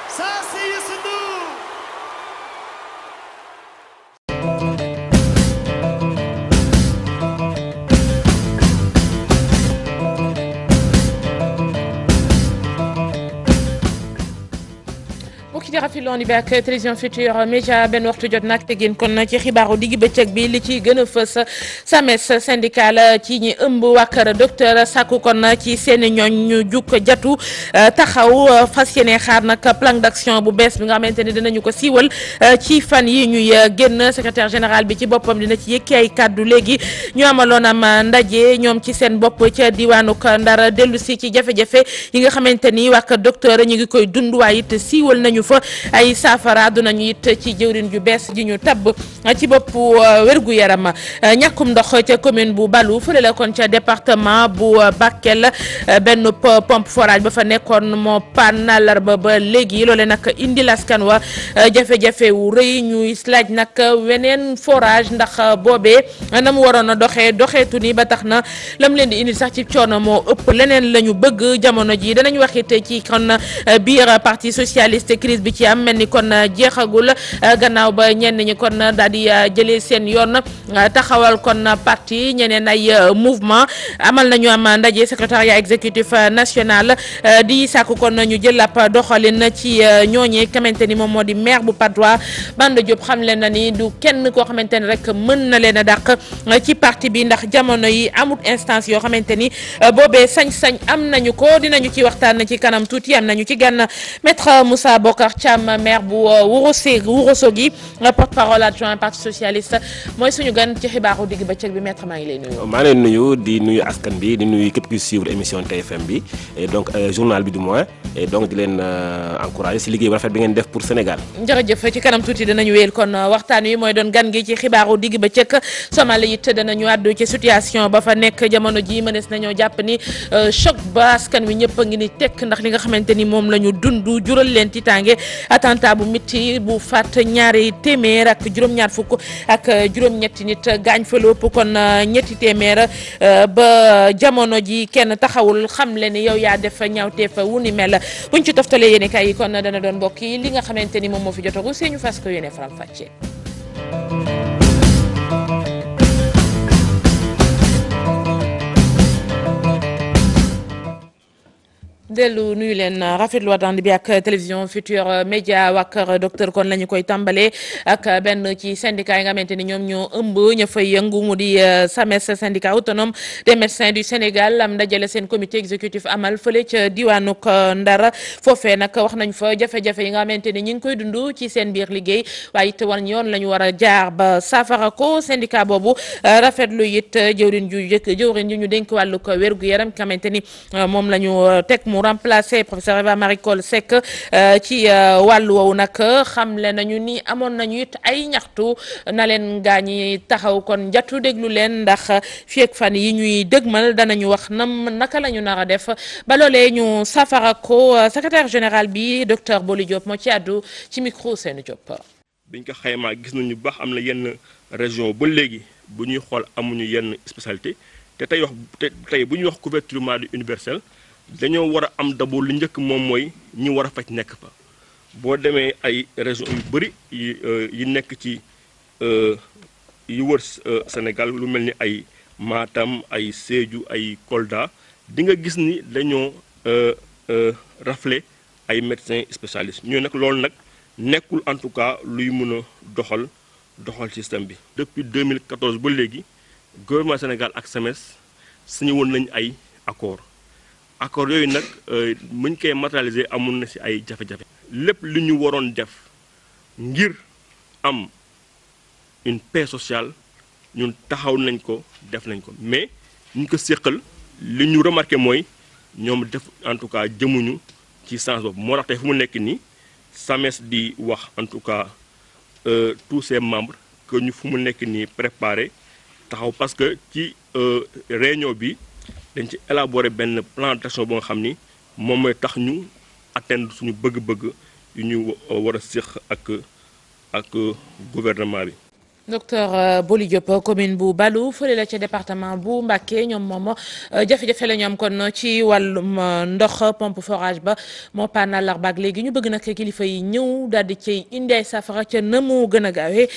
Ça, c'est Youssou Ndour. mbokk yi rafetlu bi ak télévision Futurs Médias benn waxtu jot nag tegin kon ci xibaaru digg bëccëg bi li ci gën a fës SAMES syndical ci ñi ëmb waa kër docteur sàkku kon ci seen ñooñ ñu jukk jatu taxaw fas yéene xaar nag plan d'action bu bees bi nga xamante ni dinañu ko siiwal ci fan yi ñuy génn secrétaire général bi ci boppam dina ci yëkki ay kàddu léegi ñu amaloon am ndaje ñoom ci seen bopp ca diwaanuk Ndar dellu si ci jafe-jafe yi nga xamante ni waa kër docteur ñu ngi koy dund waaye it siiwal nañu fa ay saafara dunañu it ci jëwrin ju bees ji ñu tabb ci boppu wérgu yaram ñàkkum ndox ca commune bu Balu fële la kon ca département bu Bakel benn pompe forage ba fa nekkoon moo panne àllarba ba léegi loole nag indi laskan wa jafe-jafe wu rëy ñuy laaj nag weneen forage ndax boobee na mu waroon a doxeetu ni ba tax na lam leen di indi sax ci coono moo ëpp leneen la ñu bëgg jamono ji danañ waxit ci kon biir parti socialiste crise bi ci am mel ni kon jeexagul gannaaw ba ñenn ñi kon daal di jëlee seen yoon taxawal kon parti ñeneen ay mouvement amal nañu am ndaje secrétariat exécutif national di sàkku kon ñu jël ab doxalin ci ñooñee xamante ni moom moo di maire bu Patte d'Oie Banda Diop xam leen na ni du kenn koo xamante ni rek mën na leen a dàq ci parti bi ndax jamono yi amut instance yoo xamante ni boobee sañ-sañ am nañu ko dinañu ci waxtaan ci kanam tuuti am nañu ci gan maître Moussa Bokar Thiam maire bu Ourossogui porte-parole adjoint parti socialiste mooy suñu gan ci xibaaru digg bëccëg bi maître maa ngi lay nuyu. maa ngi leen nuyu di nuyu askan bi di nuyu képp kuy suivre émission TFM bi et donc journal bi du moins et donc di leen encourager si liggéey bu rafet bi ngeen def pour Sénégal. jërëjëf ci kanam tuuti danañu wéyal kon waxtaan wi mooy doon gan gi ci xibaaru digg bëccëg Somalie it danañu àddu ci situation ba fa nekk jamono ji mënees nañoo jàpp ni choc ba askan wi ñëpp a ngi ni tekk ndax li nga xamante ni moom la ñu dund jural leen tiitaange attentat bu mitti bu faat ñaari téeméer ak juróom-ñaar fukk ak juróom-ñetti nit gaañ fa lu ëpp kon ñetti téeméer ba jamono ji kenn taxawul xam le ni yow yaa def ñaawteef wu ni mel buñ ci toftalee yéene kay yi kon dana doon mbokk yi li nga xamante ni moom moo fi jotagu seenu fas ko yéene faram fàccee. dellu nuyu leen rafetlu ànd bi ak télévision Futurs Médias waa kër docteur kon la ñu koy tàmbalee ak benn ci syndicat yi nga xamante ni ñoom ñoo ëmb ña fay yëngu mu di SAMES syndicat autonome des médecins du Sénégal am dajale seen comité exécutif amal fële ca diwaanuk Ndar foofee nag wax nañ fa jafe-jafe yi nga xamante ni ñu ngi koy dund ci seen biir liggéey waaye it wan yoon la ñu war a jaar ba saafara ko syndicat boobu rafetlu it jëwrin ju ñu dénk wàllu ko wérgu yaram nga xamante ni moom la ñu teg mu remplacé professeur Eva Marie Coll Seck ci wàllu woowu nag xamle nañu ni amoon nañu it ay ñaxtu na leen gaañi taxaw kon njatu déglu leen ndax fii ak fan yi ñuy dëgmal danañu wax naka la ñu nar a def ba loolee ñu safara ko secrétaire général bi docteur Boli Diop moo ci àddu ci micro Seynou Diop. biñ ko xaymaa gis nañu baax am na yenn région ba léegi bu ñuy xool amuñu yenn spécialité te tey bu ñuy wax couverture maladie universelle dañoo war a am d'abord lu njëkk moom mooy ñi war a faj nekk fa boo demee ay régions yu bëri yi nekk ci yi wër Sénégal lu mel ni ay Matam ay Sédhiou ay Kolda di nga gis ni dañoo raflé ay médecins spécialistes ñooy nag loolu nag nekkul en tout cas luy mën a doxal doxal système bi. Depuis 2014 ba léegi gouvernement Sénégal ak SAMES signé woon nañ ay accord yooyu nag muñ koy matérialiser amoon na ci ay jafe-jafe. lépp li ñu waroon def ngir am une paix sociale ñun taxaw nañ ko def nañ ko mais ñu ko séqal li ñu remarqué mooy ñoom def en tout cas jëmuñu ci sens boobu moo tax tey fu mu nekk nii SAMES di wax en tout cas tous ses membres que ñu fu mu nekk nii préparé taxaw parce que ci réunion bi dañ ci élaborer benn plan d'action boo nga xam ni moom mooy tax ñu atteindre suñu bëgg-bëgg yu ñu war a séq ak gouvernement bi. docteur Boli Diop commune bu Balou fële la ca département bu Mbacké ñoom moom jafe-jafe la ñoom kon ci wàllum ndox pompe forage ba moo paan àllarba ak léegi ñu bëgg nag kilifa yi ñëw daal di cay indi ay safara ca na mu gën a gaawee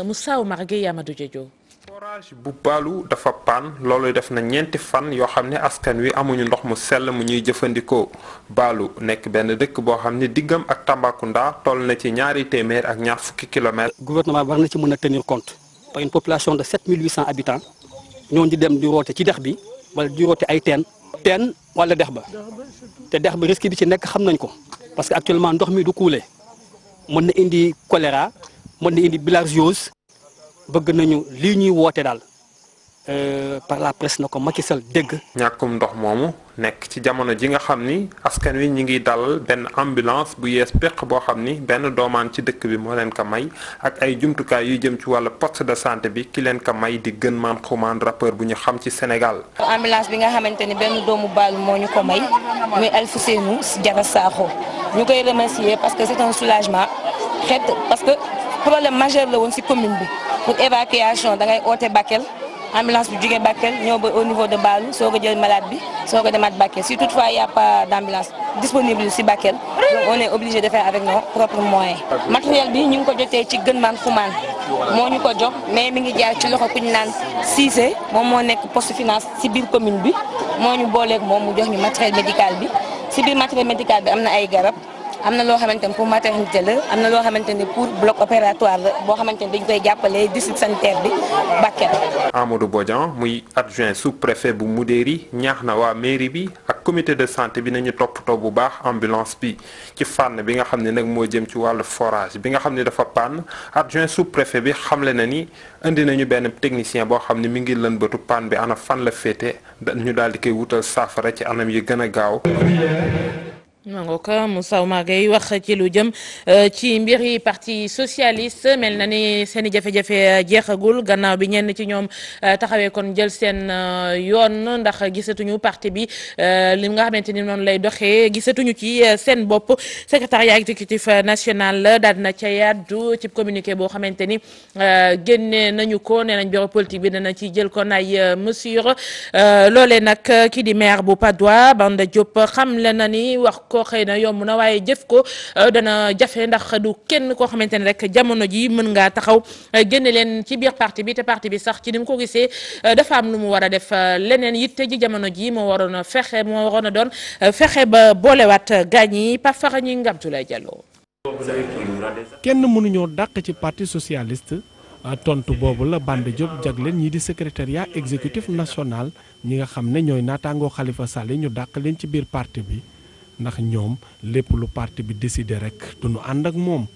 Moussa Oumar Gueye Amadou Diédio. forage bu Balou dafa paan loolu def na ñeenti fan yoo xam ne askan wi amuñu ndox mu sell mu ñuy jëfandikoo Balou nekk benn dëkk boo xam ne diggam ak Tambacounda toll na ci 220 kilomètres. gouvernement war na ci mën a tenir compte par une population de 7800 habitants ñoo di dem di roote ci dex bi wala di roote ay teen wala dex ba te dex ba risque bi ci nekk xam nañ ko parce que actuellement ndox mi du couler mën na indi choléra mën na indi bilharziose. bëgg nañu lii ñuy woote daal par la presse na ko Macky Sall dégg. ñàkkum ndox moomu nekk ci jamono ji nga xam ni askan wi ñi ngi dalal benn ambulance bu yees péq boo xam ni benn doomaan ci dëkk bi moo leen ko may ak ay jumtukaay yu jëm ci wàllu poste de santé bi ki leen ko may di gën maan xumaan rappeur bu ñu xam ci Sénégal. ambulance bi nga xamante ni benn doomu Balou moo ñu ko may muy Alfousseynou Diarra Sakho ñu koy remercier parce que c'est un soulagement parce que problème majeur la woon ci commune bi. pour évacuation da ngay oote Bakel ambulance bi jógee Bakel ñëw ba au niveau de Balou soo ko jël malade bi soo ko demaat Bakel si toutefois y a pas d'ambulance disponible si Bakel donc on est obligé de faire avec nos propres moyens. matériel bi ñu ngi ko jotee ci gën maan xumaan moo ñu ko jox mais mi ngi jaar ci loxo ku ñu naan Cissé moom moo nekk poste finance si biir commune bi moo ñu booleeg moom mu jox ñu matériel médical bi si biir matériel médical bi am na ay garab. am na loo xamante ni pour maternité la am na loo xamante ni pour bloc opératoire la boo xamante ni dañ koy jàppale district sanitaire bi Bakel. Amadou Bodian muy adjoint sous-préfet bu Moudéri ñaax na waa mairie bi ak comité de santé bi nañu toppatoo bu baax ambulance bi ci fànn bi nga xam ne nag moo jëm ci wàllu forage bi nga xam ne dafa panne adjoint sous-préfet bi xamle na ni indi nañu benn technicien boo xam ne mi ngi lën bëtu panne bi ana fan la féete ñu daal di koy wutal saafara ci anam yi gën a gaaw. mango ko Moussa Oumar Gueye wax ci lu jëm ci mbiri parti socialiste mel na ni seen i jafe-jafe jeexagul gannaaw bi ñenn ci ñoom taxawee kon jël seen yoon ndax gisatuñu parti bi li nga xamante ni noonu lay doxee gisatuñu ci seen bopp secrétariat exécutif national daal dina ca yàddu ci communiqué boo xamante ni génne nañu ko nee nañ bureau politique bi dana ci jël kon ay mesures loolee nag kii di maire bu Patte d'Oie Banda Diop xam le na ni wax ko xëy na yomb na waaye jëf ko dana jafe ndax du kenn koo xamante ne rek jamono ji mën ngaa taxaw génne leen ci biir parti bi te parti bi sax ci ni mu ko gisee dafa am lu mu war a def leneen yitte ji jamono ji moo waroon a doon fexe ba boolewaat gaañ yi pa fara ñuy Ngabdoulaye Diallo. kenn mënuñoo dàq ci parti socialiste tontu boobu la Banda Diop jagleen ñii di secrétariat exécutif national ñi nga xam ne ñooy naataangoo Khalifa Sall ñu dàq leen ci biir parti bi ndax ñoom lépp lu parti bi décidé rek duñu ànd ak moom.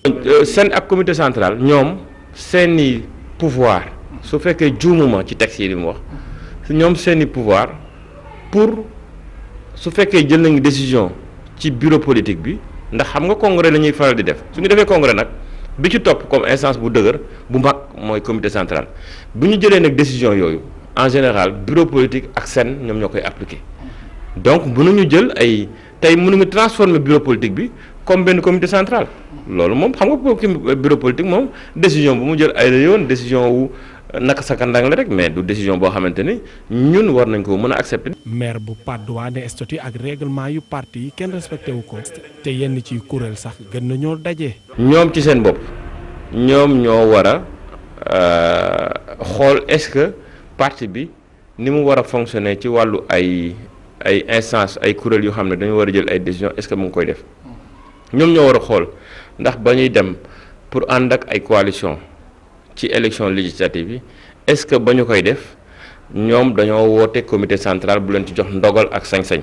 seen ak comité central ñoom seeni pouvoir su fekkee juumuma ci texte yi li mu wax ñoom seeni pouvoir pour su fekkee jël nañu décision ci bureau politique bi ndax xam nga congrès la ñuy faral di def su ñu defee congrès nag bi ci topp comme instance bu dëgër bu mag mooy comité central bu ñu jëlee nag décision yooyu en général bureau politique ak seen ñoom ñoo koy appliquer donc mënuñu jël ay. tey mënuñu transformer bureau politique bi comme benn comité central loolu moom xam nga bureau politique moom décision bu mu jël ay la yoon décision wu naka sakandang la rek mais du décision boo xamante ni ñun war nañ ko mën a accepter. maire bu Patte d'Oie ne statut ak règlement yu parti yi kenn respecté wu ko te yenn ci kuréel sax gën nañoo daje. ñoom ci seen bopp ñoom ñoo war a xool est-ce que parti bi ni mu war a fonctionner ci wàllu ay instance ay kuréel yoo xam ne dañu war a jël ay décisions est-ce que mu ngi koy def ñoom ñoo war a xool ndax ba ñuy dem pour ànd ak ay coalition ci élection législative yi est-ce que ba ñu koy def ñoom dañoo woote comité central bu leen ci jox ndogal ak sañ-sañ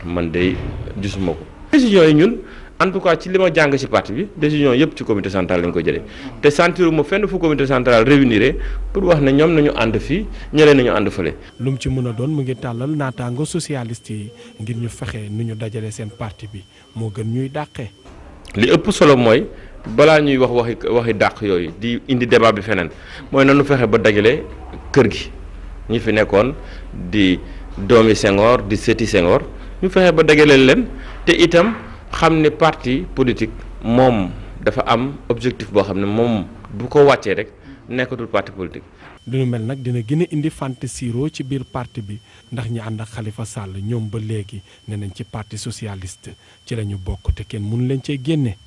man de gisuma ko. décision yi ñun en tout cas ci li ma jàng ci parti bi décision yëpp ci comité central lañ ko jëlee te sentiruma fenn fu comité central réunir pour wax ne ñoom nañu ànd fii ñëlee nañu ànd fële. lu mu ci mën a doon mu ngi tàllal naataango socialiste yi ngir ñu fexe nu ñu dajale seen parti bi moo gën ñuy dàqee. li ëpp solo mooy balaa ñuy wax waxi dàq yooyu di indi débat bi feneen mooy nanu fexe ba dajale kër gi ñi fi nekkoon di doomi Senghor di sëti Senghor ñu fexe ba dajale leen te itam xam ne parti politique moom dafa am objectif boo xam ne moom bu ko wàccee rek nekkatul parti politique. lu nu mel nag dina gën a indi fantasiro ci biir parti bi ndax ñi ànd ak Khalifa Sall ñoom ba léegi ne nañ ci parti socialiste ci la ñu bokk te kenn mënu leen cee génne.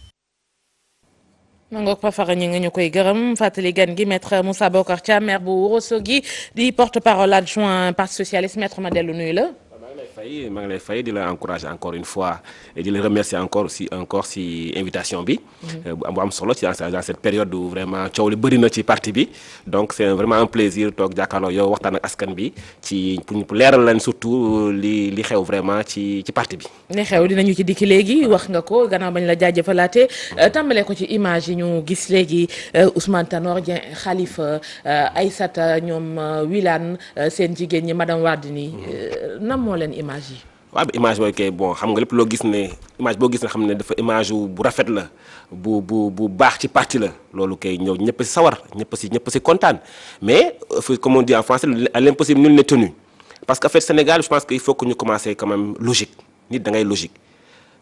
nangook Pafara ñi nga ñu koy gërëm fàttali gan gi maître Moussa Bocar Thiam maire bu Ourossogui di porte-parole adjoint parti socialiste maître ma dellu nuyu la. maa ngi lay fay di la encourager encore une fois et di la remercier encore si invitation bi bu am solo ci dans cette période où vraiment coow li bëri na ci parti bi donc c'est vraiment un plaisir toog jàkkaarloo yow waxtaan ak askan bi ci pour leeral leen surtout li xew vraiment ci parti bi. li xew dinañu ci dikki léegi wax nga ko gannaaw bañ la jaajëfalaate tàmbalee ko ci image yi ñu gis léegi Ousmane Tanor Dieng Khalifa Aïssata ñoom Wilane seen jigéen ñi madame Wardini nam moo leen image yi. waaw image booy kay bon xam nga lépp loo gis ne image boo gis ne xam ne dafa image bu rafet la bu baax ci parti la loolu kay ñëw ñëpp si sawar ñëpp si kontaan mais comme on dit en français à l'impossible nul n'est tenu parce que en fait Sénégal je pense que il faut que ñu commencer quand même logique nit da ngay logique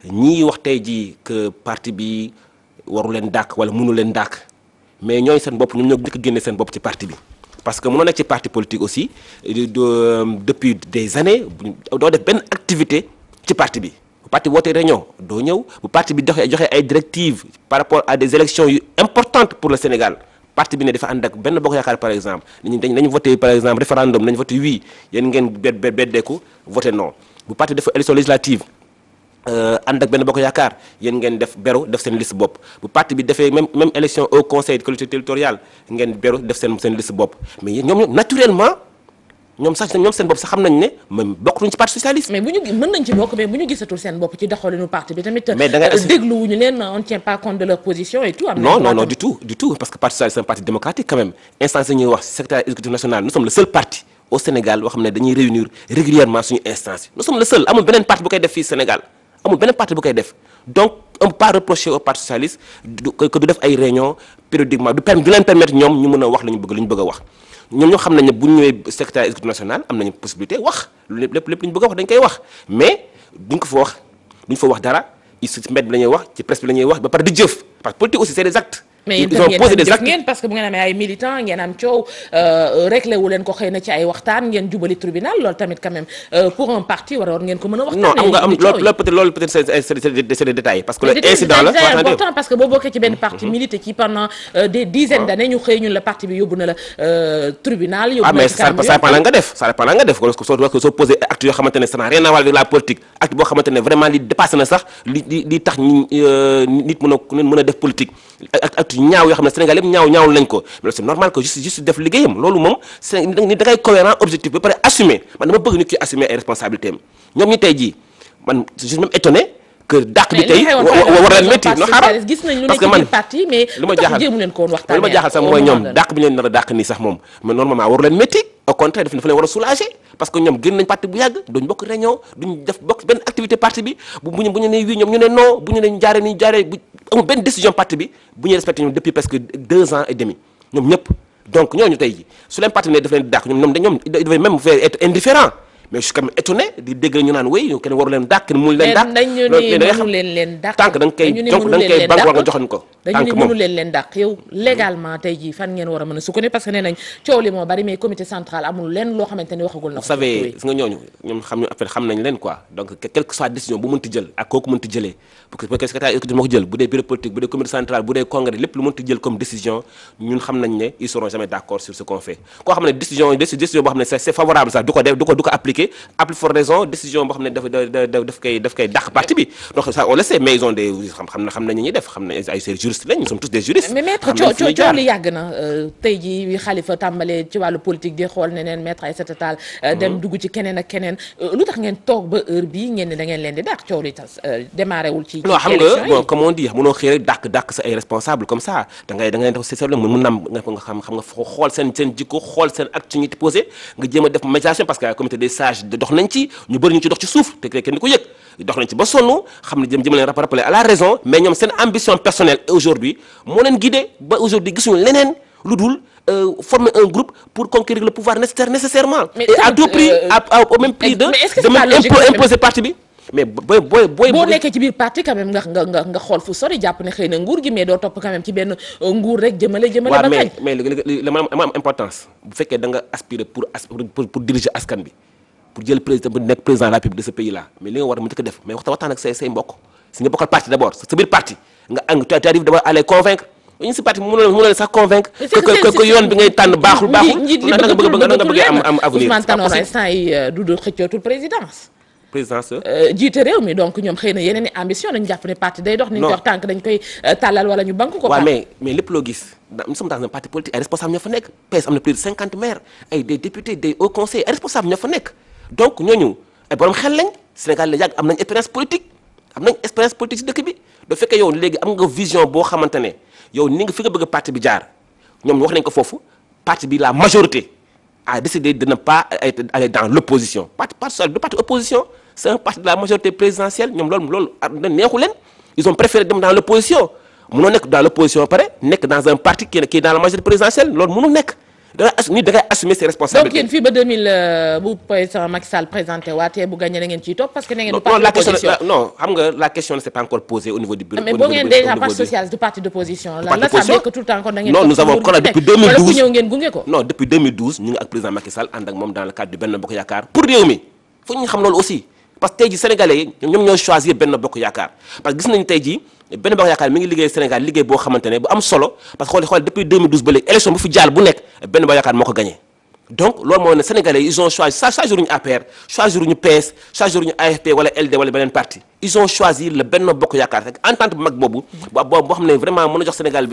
ñii wax tey jii que parti bi waru leen dàkk wala mënu leen dàkk mais ñooy seen bopp ñoom ñoo njëkk a génne seen bopp ci parti bi. parce que mënoo nekk ci parti politique aussi depuis des années doo def benn activité ci parti bi bu parti wootee réunion doo ñëw bu parti bi joxe ay directives par rapport à des élections yu importantes pour le Sénégal parti bi ne dafa ànd ak benn bokk yaakaar par exemple dañu voté par exemple référendum nañu voté oui yéen ngeen beddeeku voté non bu parti dafa élection législative ànd ak benn bokk yaakaar yéen ngeen def beru def seen liste bopp bu parti bi defee même élection au conseil de collectivité territoriale ngeen beru def seen liste bopp mais ñoom naturellement ñoom seen bopp sax xam nañ ne même bokkuñu ci parti socialiste. mais bu ñu mën nañ ci bokk mais bu ñu gisatul seen bopp ci doxalinu parti bi tamit. mais da ngay dégluwuñu leen on ne tient pas compte de leur position et tout. non du tout parce que parti socialiste c'est un parti démocratique quand même instance yi ñuy wax secrétaire exécutif national nous sommes le seul parti au Sénégal boo xam ne dañuy réunir régulièrement suñu instance nous sommes le seul amul beneen parti bu koy def fii Sénégal. amul benn parti bu koy def donc on peut pas reprocher au parti socialiste que du def ay réunions périodiquement du leen permettre ñoom ñu mën a wax li ñu bëgg a wax ñoom ñoo xam nañ ne bu ñu ñëwee secrétaire exécutif national am nañu possibilité wax lépp li ñu bëgg a wax dañ koy wax mais duñ fa wax dara ci mbedd bi la ñuy wax ci presse bi la ñuy wax ba pare di jëf parce que politique aussi c'est des actes. mais yéen tam ngeen jëf ngeen parce que bu ngeen amee ay militants ngeen am coow réglé wu leen ko xëy na ci ay waxtaan ngeen jubali tribunal loolu tamit quand même pour un parti war ngeen ko mën a waxtaanee. non am nga loolu peut-être c'est des détails parce que le incident la c'est important parce que boo bokkee ci benn parti milité ci pendant des dizaines d'années ñu xëy ñun la parti bi yóbbu na la tribunal. yóbbu na ci ça dépend la nga def soo posé acte yoo xamante ne ça n'a rien à voir avec la politique acte boo xamante ne vraiment li dépassé na sax li tax nit mën a def politique ñaaw yoo xam ne Sénégal yëpp ñaawul nañ ko mais c'est normal que juste def liggéeyam loolu moom c'est ni da ngay cohérent objectif ba pare assumer man dama bëgg nit ki assumer ay responsabilités am ñoom ñi tey jii man je suis même étonné que dàq bi tey war leen métti no xaaral gis nañ lu nekk ci biir parti mais lu ma jaaxal jéemu leen ko woon waxtaanee lu ma jaaxal sax mooy ñoom dàq bi ñu leen nar a dàq nii sax moom mais normalement waru leen métti au contraire dafa leen war a soulager parce que ñoom génn nañ parti bu yàgg duñ bokk réunion duñ def bokk benn activité parti bi bu ñu ne oui ñoom ñu ne non bu ñu ne jaaree bu amul benn décision parti bi bu ñu respecté ñoom depuis presque 2 ans et demi ñoom ñëpp donc ñooñu tey ji su leen partenaire daf leen di dàq ñoom ils devaient même faire être indifférent mais je suis quand même étonné di dégg ñu naan oui kenn waru leen dàq kenn mënu leen dàq mënu leen dàq tànk da nga koy banque war nga joxoon ko dañu ne mënu leen dàq yow légalement tey jii fan ngeen war a mën a sukkandiku parce que nee nañ coow li moo bari mais comité central amul leen loo xamante ni waxagul na ko. vous savez gis nga ñooñu ñoom xam nañ leen quoi donc quelle que soit décision bu mënti jël ak kooku mënti jëlee parce que secrétaire exécutif moo ko jël bu dee bureau politique bu dee comité central bu dee congrès lépp lu mënti jël comme décision ñun xam nañ ne ils seront jamais d'accord sur ce qu'on fait koo xam ne décision boo xam ne c'est favorable sax du ko appliquer appliquer à plus forte raison décision boo xam ne daf koy dàq parti bi donc ça on le sait mais ils ont des xam nañu ñuy def xam ne ay juristes lañ nous sommes tous des juristes. mais maître coow li yàgg na tey jii Khalifa tàmbalee ci wàllu politique di xool neneen maître Aïssata Tall dem dugg ci keneen ak keneen lu tax ngeen toog ba heure bii ngeen ne da ngeen leen di dàq coow li tas démarré wul ci non xam nga bon comme on dit mënoo xëy rek dàq sa ay responsable comme ça da ngay def c'est ça mun nam nga xam nga xool seen jikko xool seen acte ñu posé nga jéem a def médiation parce que comité des sages dox nañ ci ñu bëri ñu ci dox ci suuf te kenn di ko yëg dox nañ ci ba sonn xam ne jëm leen rappeler à la raison mais ñoom seen ambition personnelle aujourd'hui moo leen guidé ba aujourd'hui gisuñu leneen lu dul former un groupe pour conquérir le pouvoir nécessairement et à tout prix au même prix de même imposer parti bi mais boo nekkee ci biir parti quand même nga xool fu sori jàpp ne xëy na nguur gi mais doo topp quand même ci benn nguur rek jëmale ba kañ mais li ma am importance bu fekkee da nga aspirer pour diriger askan bi pour jël président bu nekk président de la République de ce pays là mais li nga war a mu njëkk a def mais waxtaan ak say mbokk si nga bokkal parti d'abord sa biir parti nga tu arrives d'abord à les convaincre ñu si parti mënoo leen sax convaincre que yoon bi ngay tànn baaxul na nga bëgg am avenir Ousmane Tanor instant yi du xëccootul présidence jiite réew mi donc ñoom xëy na yeneen i ambition dañu jàpp ne parti day dox ni ñu jox tànk dañ koy tàllal wala ñu banque ko waaw mais lépp loo gis nous sommes dans un parti politique ay responsable ñoo fa nekk PS am na plus de 50 maires ay des députés des hauts conseillers ay responsable ñoo fa nekk donc ñooñu ay borom xel lañ Sénégal la yàgg am nañ expérience politique ci dëkk bi da fekkee yow léegi am nga vision boo xamante ne yow ni nga fi nga bëgg parti bi jaar ñoom wax nañ ko foofu parti bi la majorité a décidé de ne pas aller dans l'opposition parti opposition c'est un parti de la majorité présidentielle ñoom loolu neexu leen ils ont préféré dem dans l'opposition mënoo nekk dans l'opposition pare nekk dans un parti qui est dans la majorité présidentielle loolu mënul nekk da ngay assumer ses responsabilités. donc yéen fii ba 2000 bu président Macky Sall présenté waatee bu gagné da ngeen ciy topp parce que da ngeen du parti d'opposition non xam nga la question ne s'est pas encore posée au niveau du bureau. mais boo ngeen déjà parti socialiste du parti d'opposition la ça veut dire que tout le temps kon da ngeen non nous avons kon depuis 2012 wala ku ñëw ngeen gunge ko. non depuis 2012 ñu ngi ak président Macky Sall ànd ak moom dans le cadre du Benno Bokk Yaakaar pour réew mi foog ñu xam loolu aussi parce que tey jii sénégalais yi ñoom ñoo choisir Benno Bokk Yaakaar parce que gis nañu tey jii Benno Bokk Yaakaar mi ngi liggéey Sénégal liggéey boo xamante ne bu am solo parce que xool depuis 2012 ba léegi élection bu fi jaar bu nekk Benno Bokk Yaakaar moo ko gagné donc loolu moo ne sénégalais ils ont choisi choisiruñu APR choisiruñu PS choisiruñu AFP wala LD wala beneen parti ils ont choisi le Benno Bokk Yaakaar rek entente bu mag boobu boo xam ne vraiment mën a jox Sénégal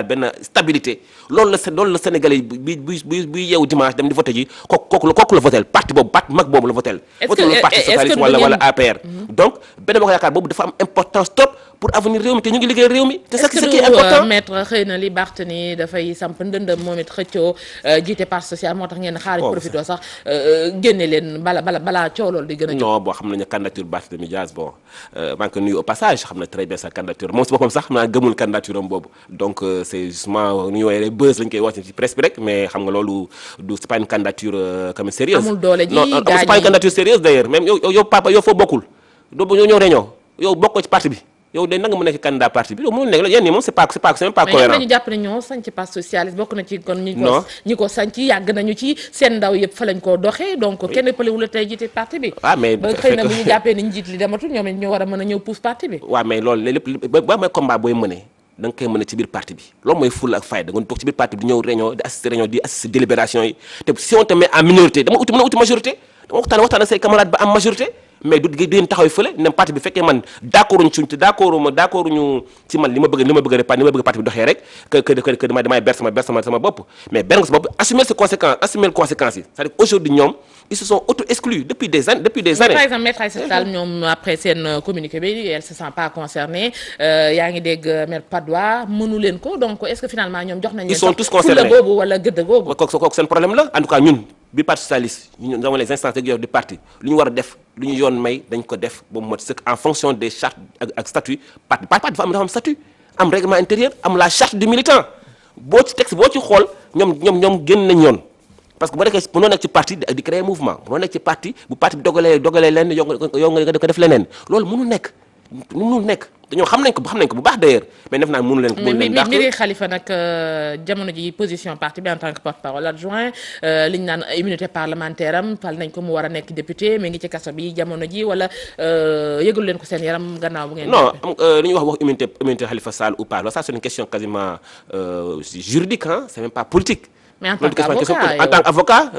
benn stabilité loolu la sénégalais bi yeewu dimanche dem di voté ji kooku la votel parti boobu parti mag boobu la votel votel le parti socialiste wala APR donc Benno Bokk Yaakaar boobu dafa am importance trop pour avenir réew mi te ñu ngi liggéey réew mi te c'est ce qui est important maître xëy na li Barthélémy dafay samp ndëndëm moom it xëccoo jiite parti social moo tax ngeen xaar profité sax génne leen balaa coow loolu di gën a non boo xam nañu candidature Barthélémy Dias bon maa ngi ko nuyu au passage xam na très bien sa candidature moom si boppam sax xam naa gëmul candidature am boobu donc c'est justement nu ñu woowee buzz lañ koy wax ci presse bi rek mais xam nga loolu du c'est pas une candidature quand même sérieuse amul doole ji non c'est pas une candidature sérieuse d'ailleurs même yow papa yow foo bokkul doo ñëw réunion yow bokkoo ci parti bi yow de nanga mu nekk candidat parti bi yow mënul nekk yéen ñi moom c'est même pas cohérent mais dañu jàpp ne ñoo sanc parti socialiste bokk na ci kon ñi ko sanc yàgg nañu ci seen ndaw yëpp fa lañ ko doxee donc kenn pëlewul la tey jiite parti bi mais ba xëy na bu ñu jàppee ni ñu jiit li dematul ñoom ñoo war a mën a ñëw pousse parti bi waaw mais loolu lépp ba mooy combat booy mënee da nga koy mën ci biir parti bi loolu mooy fulla ak fayda nga toog ci biir parti bi di ñëw réunion di assister délibération yi te si on te met en minorité dama mën a uti majorité dama waxtaan ak say camarades ba am majorité mais du ngeen taxaw fële ne parti bi fekkee man d'accorduñ ci man li ma bëgg parti bi doxee rek que damay ber sama bopp mais ber nga sa bopp assumer les conséquences yi c'est-à-dire aujourd'hui ñoom ils se sont auto-exclus depuis des années par exemple maître Aïssata Tall ñoom après seen communiqué bi elle se sent pas concernée yaa ngi dégg maître Padois mënu leen ko donc est-ce que finalement ñoom jox nañ leen ils sont tous concernés fulla boobu wala gëdd googu kooku seen problème la en tout cas ñun bi parti socialiste ñu avons les instances régaliennes du parti lu ñu war a def lu ñu yoon may dañ ko def ba mu mot sëkk en fonction des chartes ak statut parti dafa am statut am règlement intérieur am la charte du militant boo ci texte boo ci xool ñoom génn nañ yoon parce que boo nekkee mënoo nekk ci parti di créer mouvement mënoo nekk ci parti bu parti bi dogalee leen yow nga ko def leneen loolu mënul nekk dañoo xam nañ ko bu baax d'ailleurs mais def naa mënu leen dàq mbiri Khalifa nag jamono ji position parti bi en tant que porte-parole adjoint li ñu naan immunité parlementaire am fal nañ ko mu war a nekk député mais ngi ci kaso bi jamono ji wala yëgul leen ko seen yaram gannaaw bu ngeen non li ñuy wax immunité Khalifa Sall ou pas ça c'est une question quasiment juridique c'est même pas politique Mais en tant qu'avocat,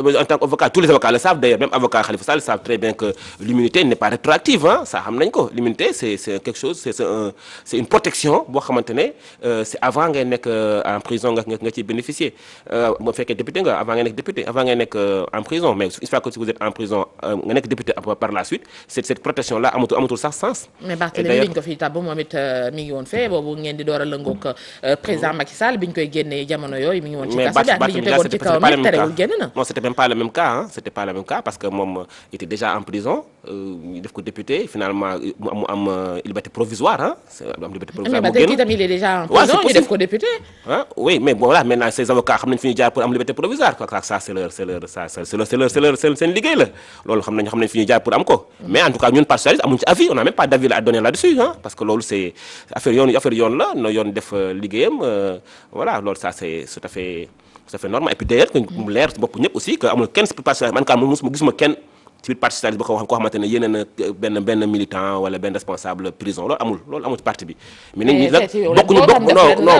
tous les avocats le savent d'ailleurs, même avocat Khalifa Sall savent très bien que l'immunité n'est pas rétroactive, hein, ça xam nañ ko. L'immunité c'est quelque chose, c'est une protection boo xamante ne c'est avant ngay nekk en prison nga ciy bénéficier. bu fekkee député nga avant ngay nekk député, avant ngay nekk en prison, mais une fois que si vous êtes en prison nga nekk député par la suite, cette protection là amatul sax sens. Mais Barthélémy biñ ko fi tabb moom it mi ngi woon fee boobu ngeen di door a lëngoog président Macky Sall biñ koy génnee jamono yooyu mi ngi woon ci kaso bi ak li ñu tegoon ci kawam it terewul génn na. Non, c'était même pas le même cas, hein. C'était pas le même cas parce que moom était déjà en prison, ñu def ko député, finalement mu am liberté provisoire, hein. Am liberté provisoire. Mais ba tey itam il est déjà en prison, ñu def ko député. Ah oui, mais bon voilà, maintenant ces avocats xam nañ fi ñu jaar pour am liberté provisoire, quoi. Ça c'est leur seen liggéey la. Loolu xam nañ fi ñu jaar pour am ko. Mais en tout cas ñun parti socialiste amuñ ci avis, on n'a même pas d'avis à donner là-dessus, hein, parce que loolu c'est affaire yoon la, no yoon def liggéeyam, voilà, loolu ça c'est tout à fait normal. Et puis d'ailleurs que mu leer ci bopp ñëpp aussi que amul kenn ci parti socialiste, man ka gisuma kenn ci biir parti socialiste boo xamante ne yéene na benn militant wala benn responsable prison, loolu amul ci parti bi. mais nit ñi la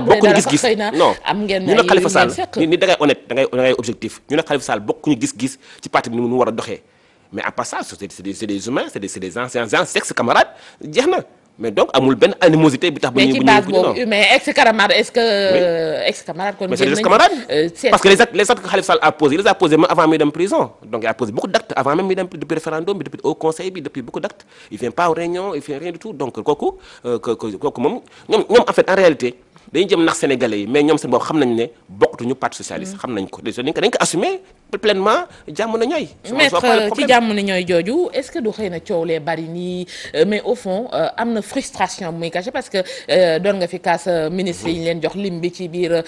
bokkuñu gis-gis. Non ñu ne Khalifa Sall ni da ngay honnête da ngay objectif. ñu ne Khalifa Sall bokkuñu gis-gis ci parti bi ni mu war a doxee, mais à part ça c'est des humains, c'est des anciens ex-camarades, jeex na. Mais donc amul benn animosité bi tax ba ñu mais ex-camarade est-ce que ex-camarade kon mais c'est des camarades parce que les actes que Khalifa Sall a posé, il les a posés même avant muy dem prison. Donc il a posé beaucoup d'actes avant même muy dem depuis référendum bi, depuis au conseil bi, depuis beaucoup d'actes. Il vient pas aux réunions, il fait rien du tout. Donc kooku moom ñoom en fait en réalité dañuy jëm nax sénégalais yi, mais ñoom seen bopp xam nañ ne bokkatuñu parti socialiste, xam nañ ko dañ ko assumer pleinement. jàmm na ñooy. maître ci jàmm na ñooy jooju est-ce que du xëy na coow lee bari nii mais au fond am na frustration bu muy caché parce que doon nga fi kaas ministre yi ñu leen jox lim bi ci biir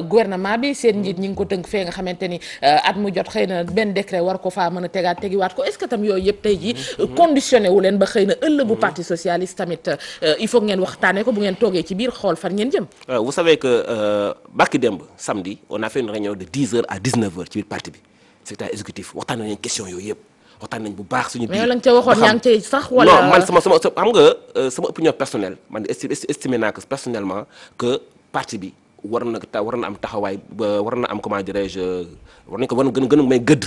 gouvernement bi seen njiit ñi ngi ko tënk fee nga xamante ni at mu jot xëy na benn décret war ko faa mën a tegiwaat ko est-ce que tam yooyu yëpp tey ji conditionné wu leen ba xëy na ëllëgu parti socialiste tamit il faut ngeen waxtaanee ko bu ngeen toogee ci biir xool fan ngeen jëm. Vous savez que barki démb samedi on a fait une réunion de 10h à 19h ci biir parti bi. Secrétaire exécutif waxtaan nañu question yooyu yëpp waxtaan nañ bu baax suñu biir. mais la nga ca waxoon yaa ngi cay sax wala. Non man sama xam nga sama opinion personnelle man estimé naa que personnellement que parti bi war na am taxawaay ba war na am comment dirais-je war nañ ko gën a may gëdd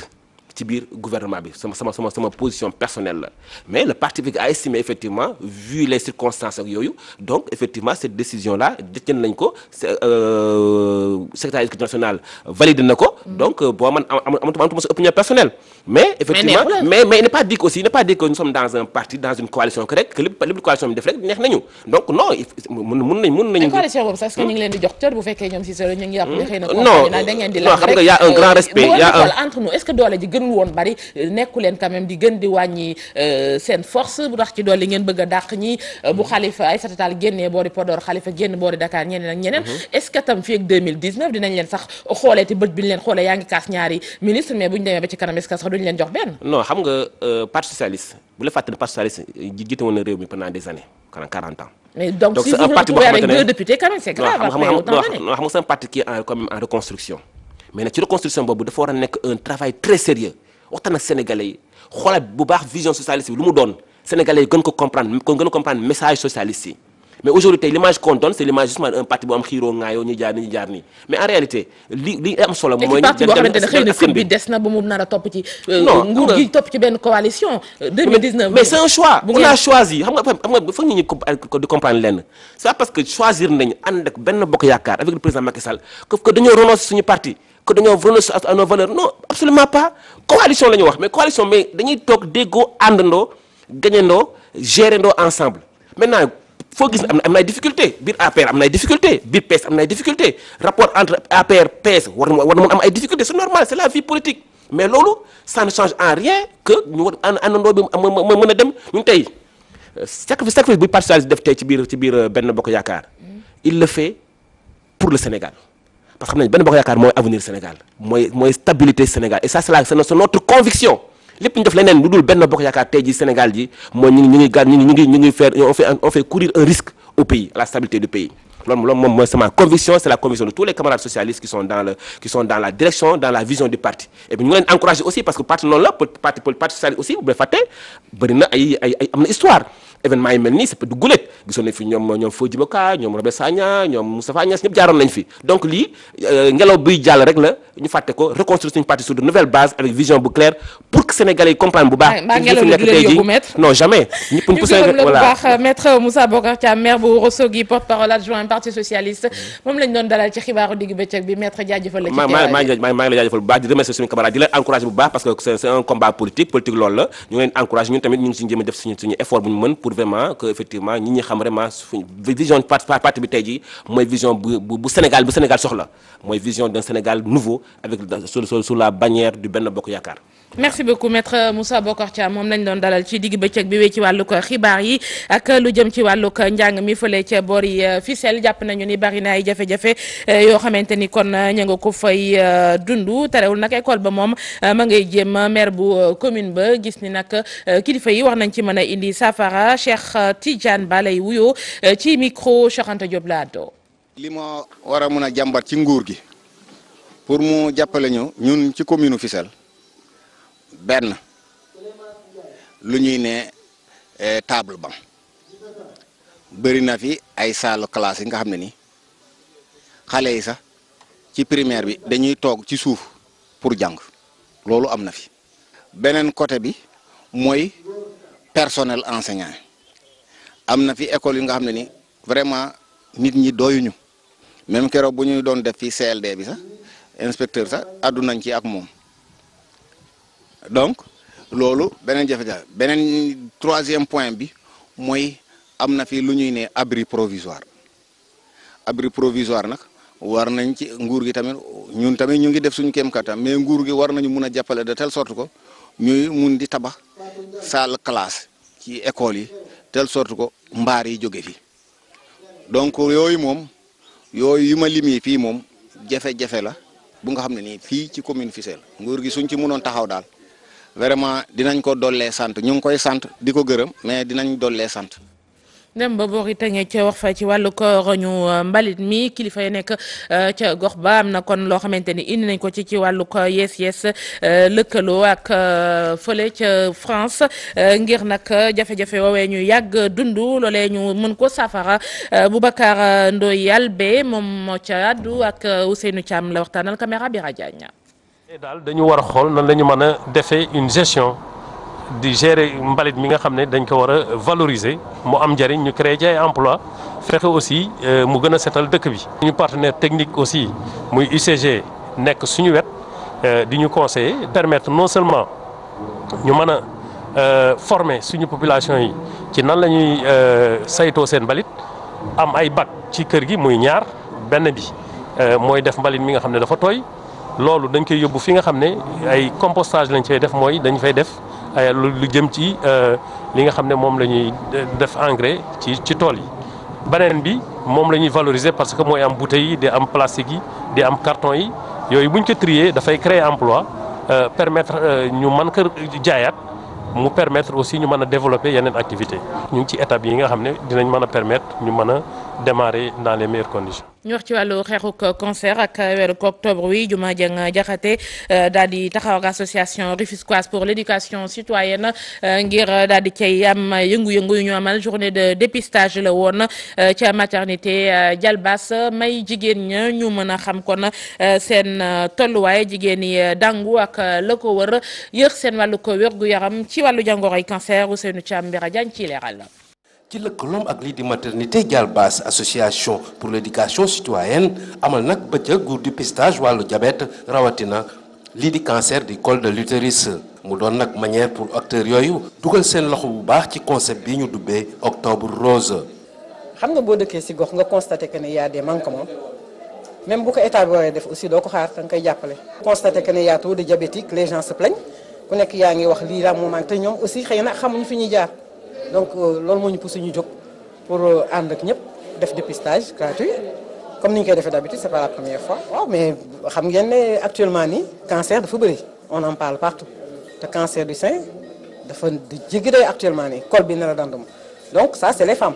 ci biir gouvernement bi sama position personnelle la. Mais le parti bi a estimé effectivement vu les circonstances ak yooyu, donc effectivement cette décision là jël nañ ko secrétaire exécutif national valide na ko. Donc boo man amatuma sa opinion personnelle. Mais effectivement mais il n'est pas dit que nous sommes dans un parti, dans une coalition que lépp coalition bi def rek neex nañu. Donc non mun nañu coalition boobu sax est-ce que ñu ngi leen di jox cër bu fekkee ñoom si sa ñu ngi yàpp xëy na non da ngeen di xam nga y a un grand respect, y a un entre nous est-ce que doole ji gënul woon bari nekku leen quand même di gën di wàññi seen force bu tax ci doole li ngeen bëgg a dàq ñi bu Khalifa Aïssata Tall génnee boori Podor Khalifa génn boori Dakar ñeneen ak ñeneen est-ce que tam fii ak 2019 dinañ leen sax xoolee ti bët bi ñu leen xoolee yaa ngi kaas ñaari ministre mais bu ñu demee ba ci kanam est-ce que sax duñu leen jox benn. Non xam nga parti socialiste bu la fàttali parti socialiste jiite woon na réew mi pendant des années 40 ans. Mais donc si vous vous retrouvez avec 2 députés quand même c'est grave après autant d'années. Non xam nga c'est un parti qui est quand même en reconstruction mais nag ci reconstruction boobu dafa war a nekk un travail très sérieux waxtaan ak sénégalais yi xoolaat bu baax vision socialiste bi lu mu doon sénégalais yi gën ko comprendre message socialiste yi. Mais aujourd'hui tey l'image qu'on donne c'est l'image justement d'un parti bu am xiiroo ngaayoo ñu jaar nii mais en réalité li am solo mooy parti boo xamante ne xëy na fit bi des na ba mu nar a topp ci nguur gi topp ci benn coalition 2019 mais c'est un choix on a choisi xam nga foog ñu di comprendre lenn c'est pas parce que choisir nañ ànd ak benn bokk yaakaar avec le président Macky Sall que dañoo renoncer suñu parti que dañoo renoncer à nos valeurs, non absolument pas. Coalition la ñu wax mais coalition mais dañuy toog déggoo àndandoo gagnandoo gérandoo ensemble maintenant foo gis am na ay difficulté biir APR am na ay difficulté biir PS am na ay difficulté rapport entre APR PS war na mën am ay difficulté c'est normal c'est la vie politique mais loolu ça ne change en rien que ñu war àndandoo bi mën a dem ñun tey sacrifice bi Parti socialiste def tey ci biir Benno Bokk Yaakaar il le fait pour le Sénégal parce que xam nañ Benno Bokk Yaakaar mooy avenir Sénégal mooy stabilité Sénégal et ça c'est notre conviction lépp ñu def leneen lu dul Benno Bokk Yaakaar tey ji Sénégal ji mooy ñu ngi faire on fait courir un risque au pays à la stabilité du pays loolu moom mooy sama conviction c'est la conviction de tous les camarades socialistes qui sont dans la direction dans la vision du parti et puis ñu ngi leen encourager aussi parce que parti noonu la parti socialiste aussi bu dee fàtte bëri na ay am na histoire événement yi mel nii c'est pas du gulet gisoon nañ fi ñoom Fodjibo Ka ñoom Robert Sagna ñoom Moustapha Niasse ñëpp jaaroon nañ fi donc lii ngelaw buy jàll rek la ñu fàtte ko reconstruire suñu parti sur de nouvelles bases avec vision bu claire pour que Sénégalais yi comprendre bu baax. Non jamais. ñu gërëm la bu baax maître Moussa Bocar Thiam maire bu Ourossogui porte-parole adjoint parti socialiste moom lañ doon dalal ci xibaaru digg bëccëg bi maître jaajëfal la ci maa ngi la jaajëfal bu baax di remercier suñu camarade di leen encourager bu baax parce que c'est un combat politique loolu la ñu ngi leen encourager ñun tamit ñu ngi si jéem a def suñu effort bu ñu mën pour vraiment que effectivement ñi xam vraiment vision parti bi tey jii mooy vision bu Sénégal soxla mooy vision d'un Sénégal nouveau avec sous la bannière du Benno Bokk Yaakaar. merci beaucoup maître Moussa Bocar Thiam moom lañ doon dalal ci digg bëccëg bi wee ci wàllug xibaar yi ak lu jëm ci wàllug njàng mi fële ca boori Fissel jàpp nañu ni bari na ay jafe-jafe yoo xamante ni kon ña nga ko fay dund terewul nag école ba moom ma ngay jéem maire bu commune ba gis ni nag kilifa yi wax nañ ci mën a indi safara Cheikh Tidiane Ba lay wuyoo ci micro Cheikh Anta Diop la do li ma war a mën a jàmbat ci nguur gi pour mu jàppale ñu ñun ci commune Fissel benn lu ñuy ne table banc bëri na fi ay salle classe yi nga xam ne ni xale yi sax ci primaire bi dañuy toog ci suuf pour jàng loolu am na fi beneen côté bi mooy personnel enseignant am na fi école yi nga xam ne ni vraiment nit ñi doyuñu même keroog bu ñuy doon def fi CLD bi sax inspecteur sax addu nañ ci ak moom donc loolu beneen jafe-jafe beneen troisième point bi mooy am na fi lu ñuy ne abri provisoire nag war nañ ci nguur gi tamit ñun tamit ñu ngi def suñu kéem kattan mais nguur gi war nañu mun a jàppale de telle sorte que ñuy mun di tabax salle classe ci école yi telle sorte que mbaar yi jóge fi donc yooyu moom yooyu yu ma limee fii moom jafe-jafe la bu nga xam ne nii fii ci commune Fissel nguur gi suñ ci mënoon taxaw daal vraiment dinañ ko dollee sant ñu ngi koy sant di ko gërëm mais dinañ dollee sant. dem ba boori tënkee ca wax fa ci wàllu ko roñu mbalit mi kilifa yi nekk ca gox ba am na kon loo xamante ni indi nañ ko ci wàllu ko yes lëkkaloo ak fële ca France ngir nag jafe-jafe woowee ñu yàgg dund loolee ñu mën ko safara Boubacar Ndoye Albé moom moo ca àddu ak Ousseynou Thiam la waxtaanal caméra bi Radiagne. daal dañu war a xool nan la ñu mën a defee une gestion. di gérer mbalit mi nga xam ne dañ ko war a valoriser mu am njëriñ ñu créer ci ay emploi fexe aussi mu gën a setal dëkk bi. suñu partenaire technique aussi muy UCG nekk suñu wet di ñu conseiller permettre non seulement ñu mën a former suñu population yi ci nan la ñuy saytoo seen mbalit am ay bac ci kër gi muy ñaar benn bi mooy def mbalit mi nga xam ne dafa tooy loolu dañ koy yóbbu fi nga xam ne ay compostage lañ fay def mooy dañ fay def. lu jëm ci li nga xam ne moom la ñuy def engrais ci tool yi beneen bi moom la ñuy valoriser parce que mooy am bouteilles yi di am plastique yi di am carton yi yooyu bu ñu ko trier dafay créer emploi permettre ñu mën ko jaayaat mu permettre aussi ñu mën a développer yeneen activités ñu ngi ci étape yi nga xam ne dinañ mën a permettre ñu mën a démarrer dans les meilleures conditions. ñu wax ci wàllu xeexuk cancer ak weeru octobre wi Juma Dieng Diakhaté daal di taxaw ak association rufisquoise pour l'éducation citoyenne ngir daal di cay am yëngu-yëngu yu ñu amal journée de dépistage la woon ca maternité Dialbas may jigéen ña ñu mën a xam kon seen tolluwaay jigéen yi dangu ak la ko wër yëg seen wàllu ko wérgu yaram ci wàllu jàngoroy cancer Ousseynou Thiam Mbira Diagne ci leeral la. ci lëkkaloom ak lii di maternité Dialbas association pour l'éducation citoyenne amal nag bëccëg gu dépistage wàllu diabète rawatina lii di cancer du col de l'utérus mu doon nag manière pour acteurs yooyu dugal seen loxo bu baax ci concept bi ñu dubbee octobre rose. xam nga boo dëkkee ci gox nga constaté que ne y a des manquements même bu ko état bi waree def aussi doo ko xaar da nga koy jàppale. constaté que ne y a trop de diabétiques les gens se plaignent ku nekk yaa ngi wax lii la mu manque te ñoom aussi xëy na xamuñu fi ñuy jaar. donc loolu moo ñu poussé ñu jóg pour ànd ak ñëpp def dépistage gratuit comme ni ñu koy defee d'habitude c'est pas la première fois. waaw mais xam ngeen ne actuellement nii cancer dafa bëri on en parle partout te cancer du sein dafa di jéggi day actuellement nii col bi nar a dandum donc ça c'est les femmes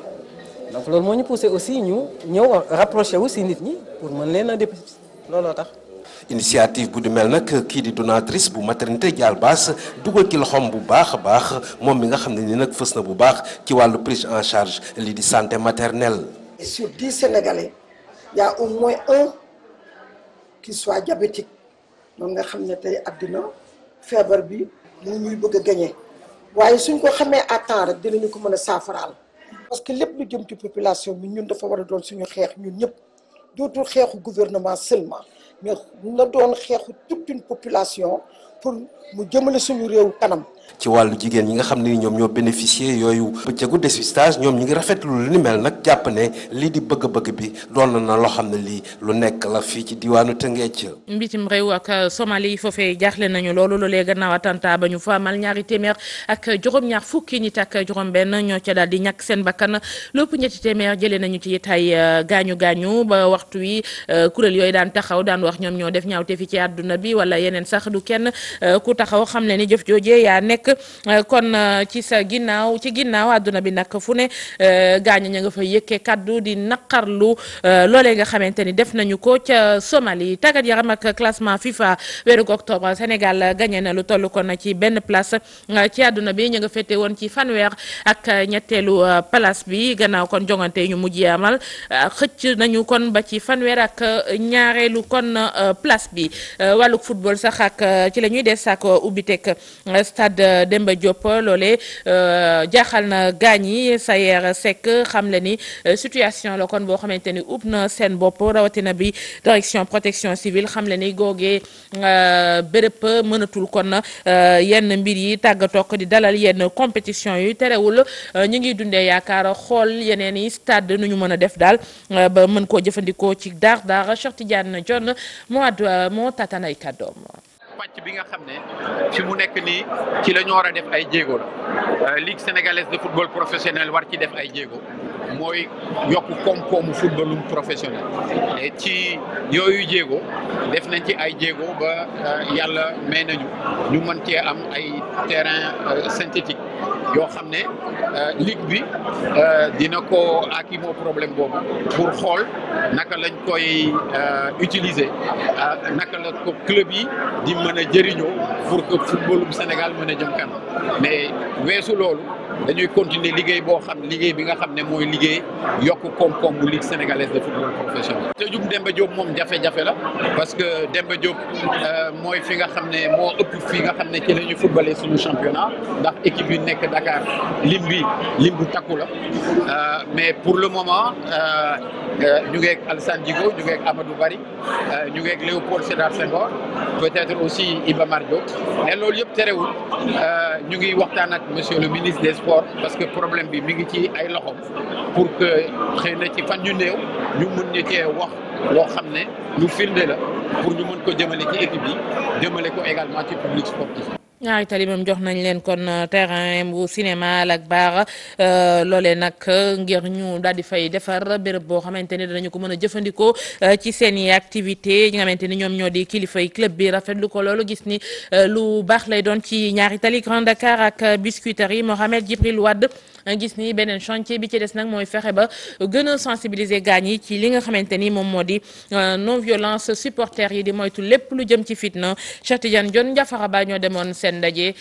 donc loolu moo ñu poussé aussi ñu ñëw rapproché wu si nit ñi pour mën leen a dépister looloo tax. initiative bu du mel nag kii di donatrice bu maternité Dial Bass dugal ci loxoom bu baax a baax moom mi nga xam ne ni nag fës na bu baax ci wàllu prise en charge lii di santé maternelle. Et sur 10 Sénégalais, il y a au moins un qui soit diabétique. Donc nga xam ne tey àddina feebar bi mu ñuy bëgg a gagné waaye suñ ko xamee à temps rek dinañu ko mën a saafaraal parce que lépp lu jëm ci population bi ñun dafa war a doon suñu xeex ñun ñëpp dootul xeexu gouvernement seulement mais na doon xeexu toute une population pour mu jëmale suñu réew kanam. ci wàllu jigéen ñi nga xam ne ñoom ñoo bénéficier yooyu bëccëgu dépistage ñoom ñi ngi rafetlu lu ni mel nag jàpp ne lii di bëgg-bëgg bi doon na loo xam ne lii lu nekk la fii ci diwaanu Tëngéej. mbitim réew ak Somalie foofee jaaxle nañu loolu loolee gannaaw attentat ba ñu fa amal ñaari téeméer ak juróom-ñaar fukki nit ak juróom-benn ñoo ca daal di ñàkk seen bakkan lépp ñetti téeméer jëlee nañu ci tay gaañu ba waxtu wi kuréel yooyu daan taxaw daan wax ñoom ñoo def ñaawte fi ci àdduna bi wala yeneen sax du kenn ku taxaw xam ne ni jëf joojee yaa nekk kon ci sa ginnaaw àdduna bi nag fu ne gaañu ña nga fa yëkkee kaddu di naqarlu loolee nga xamante ni def nañu ko ca Somalie tàggat yaram ak classement FIFA weeru octobre Sénégal gagné na lu toll kon ci benn place ci àdduna bi ñu nga fete woon ci fanweer ak ñetteelu place bi gannaaw kon jongante ñu mujj amal xëcc nañu kon ba ci fanweer ak ñaareelu kon place bi wàlluk football sax ak ci la ñuy des ak ubbiteg stade Demba Diop loolee jaaxal na gaañ yi Sayer Seck xam le ni situation la kon boo xamante ni ub na seen bopp rawatina bi direction protection civile xam le ni googee béréb mënatul kon yenn mbir yi tàggatook di dalal yenn compétition yu terewul ñu ngi dundee yaakaar xool yeneen yi stade nu ñu mën a def daal ba mën koo jëfandikoo ci daar Cheikh Tidiane John moo tatanay kàddoom. pàcc bi nga xam ne fi mu nekk nii ci la ñu war a def ay jéego la Ligue sénégalaise de football professionnel war ci def ay jéego mooy yokk koom-koomu footballum professionnel et ci yooyu jéego def nañ ci ay jéego ba yàlla may nañu ñu mën cee am ay terrain synthétique yoo xam ne ligue bi dina ko akimoo problème boobu pour xool naka lañ koy utiliser naka la ko club yi di mën a jëriñoo pour que footballum Sénégal mën a jëm kanam mais weesu loolu dañuy continuer liggéey bi nga xam ne mooy liggéey yokk koom-koom bu Ligue sénégalaise de football professionnel. te jub Demba Diop moom jafe-jafe la parce que Demba Diop mooy fi nga xam ne moo ëpp fi nga xam ne ci la ñu footballé suñu championnat ndax équipe yi nekk Dakar lim bu takku la mais pour le moment ñu ngi ak Alassane Djigo ñu ngi ak Amadou Bari ñu ngi ak Léopold Sédar Senghor peut-être aussi Iba Mar Diop mais loolu yëpp terewul ñu ngi waxtaan ak monsieur le ministre des sports parce que problème bi mi ngi ci ay loxom pour que xëy na ci fan ñu néew ñu mën ñu cee wax loo xam ne lu firnde la pour ñu mën ko jëmale ci équipe yi jëmale ko également ci public sportif. ñaari tali moom jox nañ leen kon terrain bu cinéma ak bar loolee nag ngir ñu daal di fay defar béréb boo xamante ni danañu ko mën a jëfandikoo ci seen i activité ñi nga xamante ni ñoom ñoo di kilifay club bi rafetlu ko loolu gis ni lu baax lay doon ci ñaari tali Grand Dakar ak Biscuiterie Mohamed Djibril Wade gis ni beneen chantier bi ci des nag mooy fexe ba gën a sensibiliser gaañ yi ci li nga xamante ni moom moo di non violence supporters yi di moytu lépp lu jëm ci fitna Cheikh Tidiane Dione Ndiafara Ba ñoo demoon seen ndaje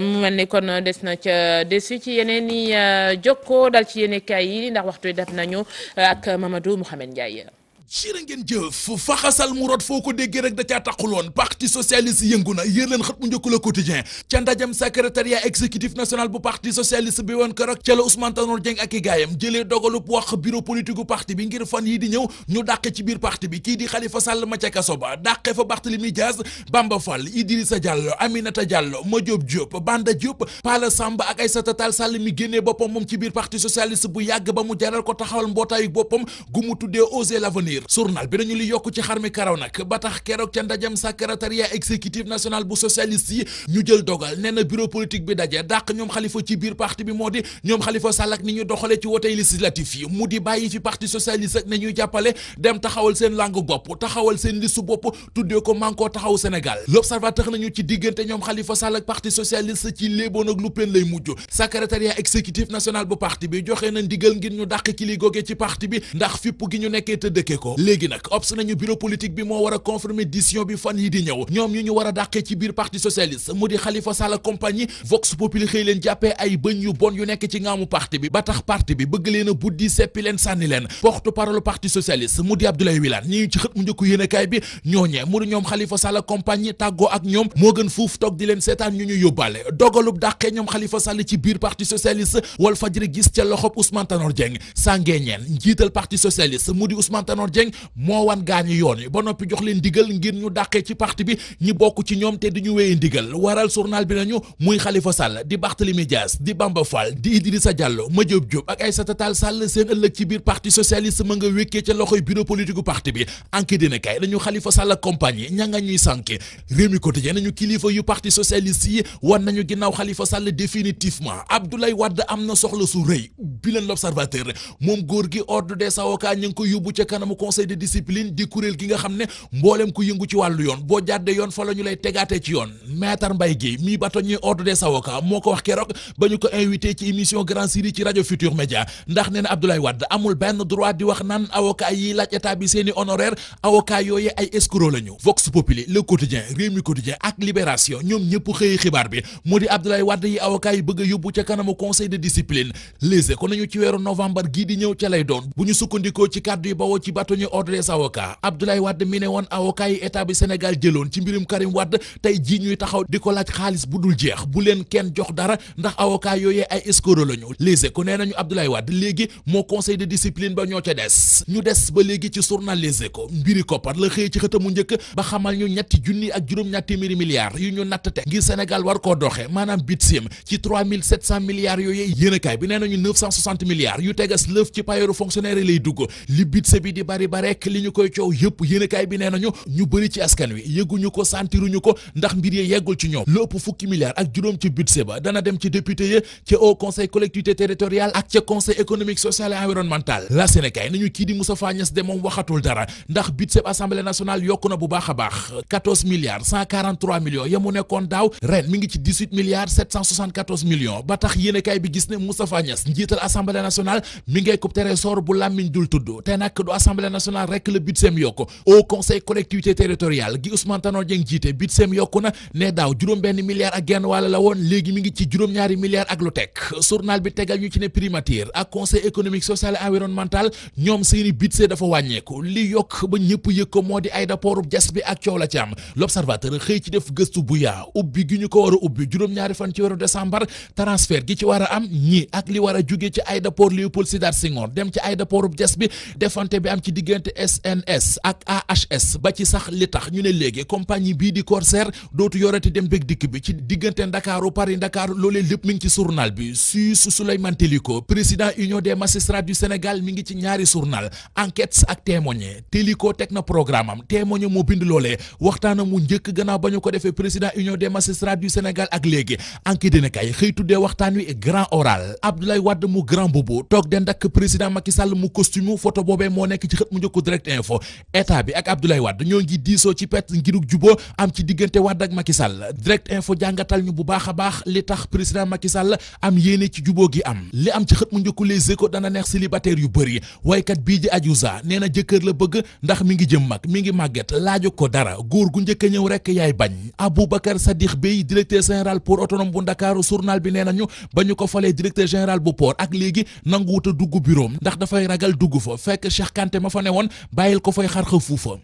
mu mel ni kon des na ca desu ci yeneen i jokkoo dal ci yeneen kaay yi ndax waxtu yi def nañu ak Mamadou Mouhamed Ndiaye. jërë ngeen jëf faxasal mu rot foo ko déggee rek da caa taquloon parti socialiste yëngu na yër leen xët mu njëkk la quotidien ca ndajam secrétariat exécutif national bu parti socialiste bi woon keroog ca la Ousmane Tanor Dieng ak i gaayam jëlee dogalub wax bureau politique gu parti bi ngir fan yi di ñëw ñu dàqe ci biir parti bi kii di Khalifa Sall ma ca kaso ba dàqe fa Barthélémy Dias Bamba Fall Idrissa Diallo Aminata Diallo Madiop Diop Banda Diop Pala Samba ak Aïssata Tall Sall mi génnee boppam moom ci biir parti socialiste bu yàgg ba mu jaral ko taxawal mbootaayu boppam gu mu tuddee Oser l'avenir journal bi dañu li yokk ci xar mi karaw nag ba tax keroog ca ndajam secrétariat exécutif national bu socialiste yi ñu jël dogal nee na bureau politique bi daje dàq ñoom Khalifa ci biir parti bi moo di ñoom Khalifa Sall ak ni ñu doxalee ci wotey législatif yi mu di bàyyi fi parti socialiste ak ne ñuy jàppale dem taxawal seen langue bopp taxawal seen listu bopp tuddee ko Manko Taxawu Sénégal l'observateur nañu ci diggante ñoom Khalifa Sall ak parti socialiste ci léeboon ak lu pen lay mujj secrétariat exécutif national bu parti bi joxe na ndigal ngir ñu dàq ki li googee ci parti bi ndax fipp gi ñu nekkee te dëkkee ko ko léegi nag obs nañu bureau politique bi moo war a confirmer décision bi fan yi di ñëw ñoom ñu war a dàqee ci biir parti socialiste mu di Khalifa Sall compagnie Vox Populi xëy leen jàppee ay bëñ yu bon yu nekk ci ngaamu parti bi ba tax parti bi bëgg leen a buddi seppi leen sànni leen porte-parole parti socialiste mu di Abdoulaye Wilane ñi ci xët mu njëkku yéenekaay bi ñooñee mu di ñoom Khalifa Sall compagnie tàggoo ak ñoom moo gën fuuf toog di leen seetaan ñu yóbbaale dogalub dàqee ñoom Khalifa Sall ci biir parti socialiste Walf Fadjri gis ca loxob Ousmane Tanor Dieng sàngeeñeen njiital parti socialiste mu di Ousmane Tanor Dieng moo wan gaañu yoon yi ba noppi jox leen ndigal ngir ñu dàqee ci parti bi ñi bokk ci ñoom te di ñu wéye ndigal waral journal bi nañu muy Khalifa Sall di Barthélémy Dias di Bamba Fall di Idrissa Diallo Madiop Diop ak Aïssata Tall Sall seen ëllëg ci biir parti socialiste ma nga wékkee ca loxoy bureau politique gu parti bi enquête dina kay dañu Khalifa Sall compagnie ña nga ñuy sànke Rewmi Quotidien nañu kilifa yu parti socialiste yi wan nañu ginnaaw Khalifa Sall définitivement Abdoulaye Wade am na soxla su rëy bi leen l'Observateur moom góor gi ordre des avocats ñu ngi ko yóbbu ca kanamu conseil de discipline di kuréel gi nga xam ne mboolem ku yëngu ci wàllu yoon boo jàddee yoon fa la ñu lay tegaatee ci yoon maître Mbaye Guèye mii bâtonnier ordre des avocats moo ko wax keroog ba ñu ko invité ci émission Grand Jury ci rajo Futur Média ndax nee na Abdoulaye Wade amul benn droit di wax naan avocat yi laaj état bi seeni honoraire avocat yooyu ay escroc lañu Vox Populi Le Quotidien Rewmi Quotidien ak Libération ñoom ñëpp xëyi xibaar bi moo di Abdoulaye Wade yi avocat yi bëgg a yóbbu ca kanamu conseil de discipline léegi ko nañu ci weeru novembre gii di ñëw ca lay doon bu ñu sukkandikoo ci kàddu yi bawoo ci bâtonnier ordre des avocats Abdoulaye Wade mi ne woon avocat yi état bi Sénégal jëloon ci mbirum Karim Wade tey jii ñuy taxaw di ko laaj xaalis bu dul jeex bu leen kenn jox dara ndax avocat yooyee ay escroc lañu léegi ko nee nañu Abdoulaye Wade léegi moo conseil de discipline ba ñoo ca des ñu des ba léegi ci journal Les Échos mbiri koppar la xëy ci xëtamu njëkk ba xamal ñu ñetti junni ak juróom-ñaar téeméeri milliards yu ñu natt te ngir Sénégal war koo doxe maanaam budget ci 3700 milliards yooyee yéenekaay bi nee nañu 960 milliards yu tegas lëf ci payoru fonctionnaire yi lay dugg li budget bi di bari barek li ñu koy coow yëpp yéenekaay bi nee nañu ñu bëri ci askan wi yëguñu ko sentiruñu ko ndax mbir yi yeggul ci ñoom lu ëpp fukki milliards ak juróom ci budget ba dana dem ci député ya ca Haut Conseil collectivité territoriale ak ca Conseil économique social et environnemental la Sénégal nañu kii di Moustapha Niasse de moom waxatul dara ndax budget Assemblée nationale yokku na bu baax a baax 14 milliards 143 millions ya mu nekkoon daaw ren mi ngi ci 18 milliards 774 millions ba tax yéenekaay bi gis ne Moustapha Niasse njiital Assemblée nationale mi ngay ko trésor bu làmmiñ dul tudd te nag du Assemblée nationale rek la budget yokku Haut Conseil collectivité territoriale gi Ousmane Tanor Dieng jiite budget yokku na ne daaw juróom-benn milliards ak genn wàll la woon léegi mi ngi ci juróom-ñaari milliards ak lu teg journal bi tegal ñu ci ne primature ak Conseil économique social et environnemental ñoom seeni budget dafa wàññeeku li yokk ba ñëpp yëg ko moo di aéroport Diass bi ak coow la ci am l'Observateur xëy ci def gëstu bu yaa ubbi gi ñu ko war a ubbi juróom-ñaari fan ci weeru décembre transfert gi ci war a am ñi ak li war a jóge ci aéroport Léopold Sédar Senghor dem ci aéroport Diass bi defante bi am ci diggante SNS ak AHS ba ci sax li tax ñu ne léegi compagnie bii di Corsair dootu yorati dem bég dikk bi ci diggante Ndakaaru Paris Ndakaaru loolee lépp mi ngi ci journal bi Souleymane Téliko président union des magistrats du Sénégal mi ngi ci ñaari journal enquête ak témoigné Téliko teg na programme am témoigné moo bind loolee waxtaana mu njëkk gannaaw ba ñu ko defee président union des magistrats du Sénégal ak léegi enquête dina kay xëy tuddee waxtaan wi grand oral Abdoulaye Wade mu grand bobo toog den ak président Macky Sall mu costume photo boobee moo nekk ci xët mu njëkku direct info état bi ak Abdoulaye Wade ñoo ngi diisoo ci pet ngirug juboo am ci diggante Wade ak Macky Sall direct info jàngatal ñu bu baax a baax li tax président Macky Sall am yéene ci juboo gi am li am ci xët mu njëkku Les Échos dana neex célibataire yu bëri waykat bii di Adiouza nee na jëkkër la bëgg ndax mi ngi jëm mag mi ngi màgget laaju ko dara góor gu njëkk a ñëw rek yaay bañ Aboubacar Sadikh Bey directeur général port autonome bu Ndakaaru journal bi nee nañu ba ñu ko falee directeur général bu port ak léegi nanguwut a dugg bureau ndax dafay ragal dugg fa fekk Cheikh Kanté ma fa newoon bàyyil ko fay xar xa fuufa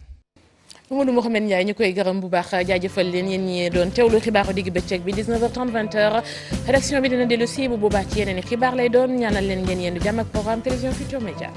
Mamadou Mouhamed Ndiaye ñu koy gërëm bu baax jaajëfal leen yéen ñi doon teewlu xibaaru digg bëccëg bi 19h30 20h rédaction bi dina dellu si bu boobaa ci yeneen i xibaar lay doon ñaanal leen ngeen yendu jàmm ak programme télévision Futur Média